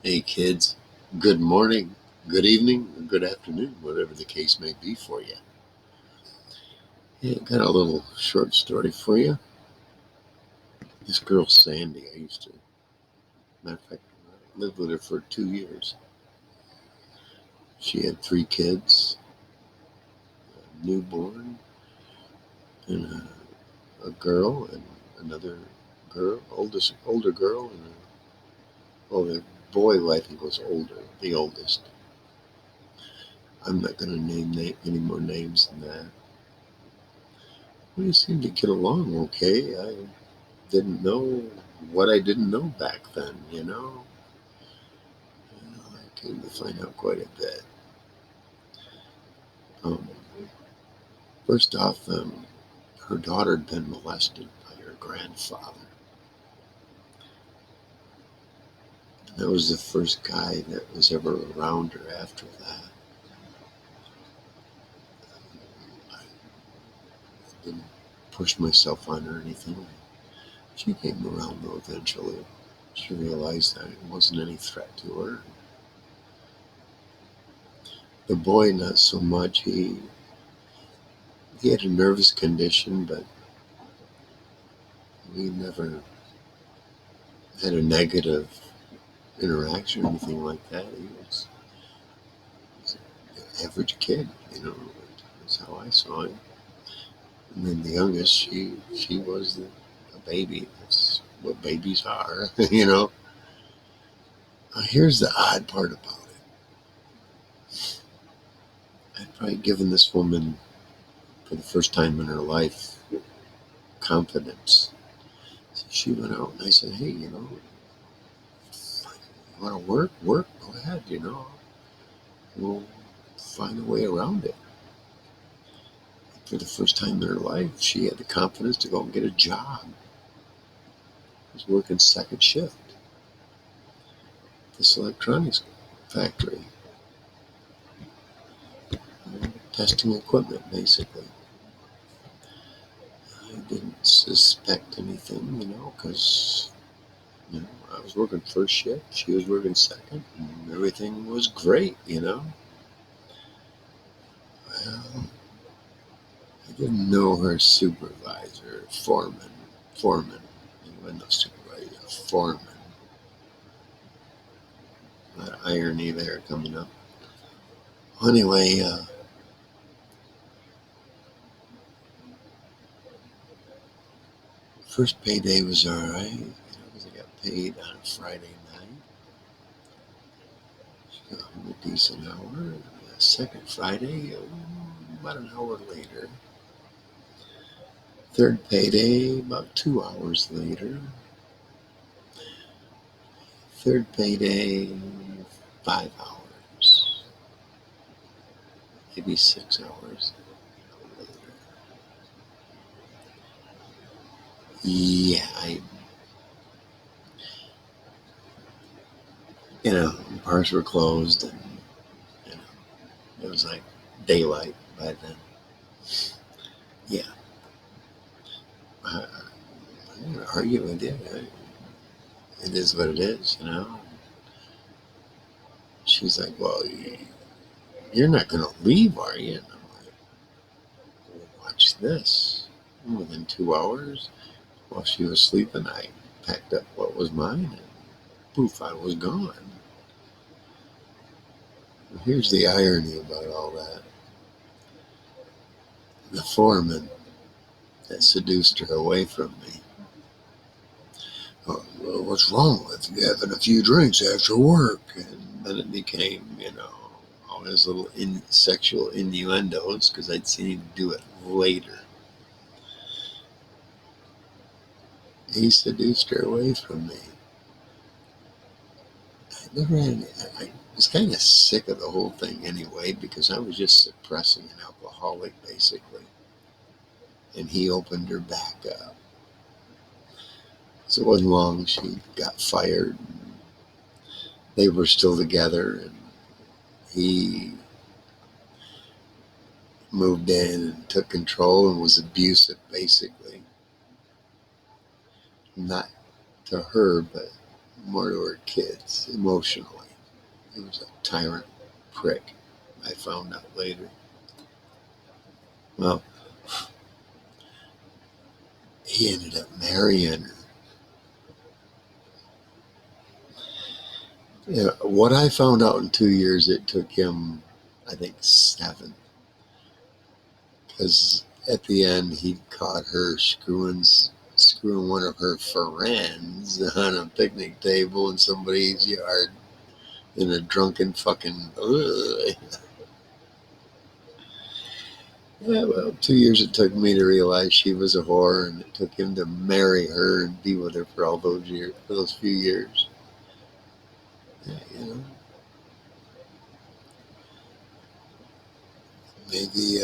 Hey kids, good morning, good evening, or good afternoon, whatever the case may be for you. Yeah, got a little short story for you. This girl Sandy, matter of fact, I lived with her for 2 years. She had 3 kids, a newborn, and a girl, and another girl, older girl, and the boy who I think was older, the oldest. I'm not going to name any more names than that. We seemed to get along okay. I didn't know what I didn't know back then. I came to find out quite a bit. Um, First off, her daughter had been molested by her grandfather. That was the first guy that was ever around her after that. I didn't push myself on her or anything. She came around though eventually. She realized that it wasn't any threat to her. The boy, not so much. He had a nervous condition, but we never had a negative interaction or anything like that. He was an average kid. That's how I saw him. And then the youngest, she was a baby. That's what babies are. Here's the odd part about it. I'd probably given this woman, for the first time in her life, confidence. So she went out and I said, hey, you want to work? Work, go ahead. We'll find a way around it. For the first time in her life, she had the confidence to go and get a job. I was working second shift at this electronics factory, testing equipment, basically. I didn't suspect anything, because I was working first shift, she was working second, and everything was great. Well, I didn't know her supervisor, foreman. He wasn't a supervisor, foreman. That irony there coming up. Anyway, first payday was all right, because I got paid on a Friday night. She got home a decent hour. Second Friday, about an hour later. Third payday, about 2 hours later. Third payday, 5 hours, maybe 6 hours later. Yeah, bars were closed, and you know, it was like daylight by then. Yeah, I'm going to argue with you. It is what it is. She's like, well, you're not going to leave, are you? And I'm like, well, watch this. And within 2 hours, while she was sleeping, I packed up what was mine, and poof, I was gone. Here's the irony about all that. The foreman that seduced her away from me. Oh, well, what's wrong with you having a few drinks after work? And then it became, all his little sexual innuendos, because I'd seen him do it later. He seduced her away from me. I was kind of sick of the whole thing anyway, because I was just suppressing an alcoholic, basically. And he opened her back up. So it wasn't long, she got fired. They were still together, and he moved in and took control and was abusive, basically. Not to her, but more to her kids emotionally. He was a tyrant prick, I found out later. Well, he ended up marrying her. Yeah, what I found out in 2 years, it took him, I think, 7. Because at the end, he caught her screwing one of her friends on a picnic table in somebody's yard in a drunken fucking. Ugh. Yeah, well, 2 years it took me to realize she was a whore, and it took him to marry her and be with her for all those years, for those few years. Yeah, maybe,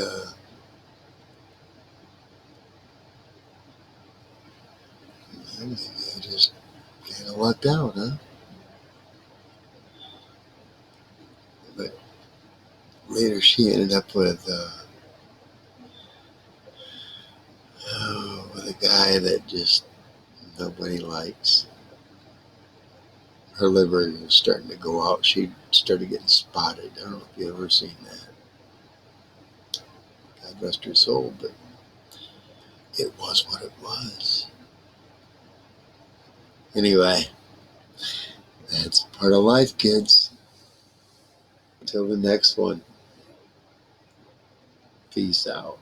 maybe I just kind of lucked out, huh? But later she ended up with a guy that just nobody likes. Her liver was starting to go out. She started getting spotted. I don't know if you've ever seen that. God rest her soul, but it was what it was. Anyway, that's part of life, kids. Until the next one, peace out.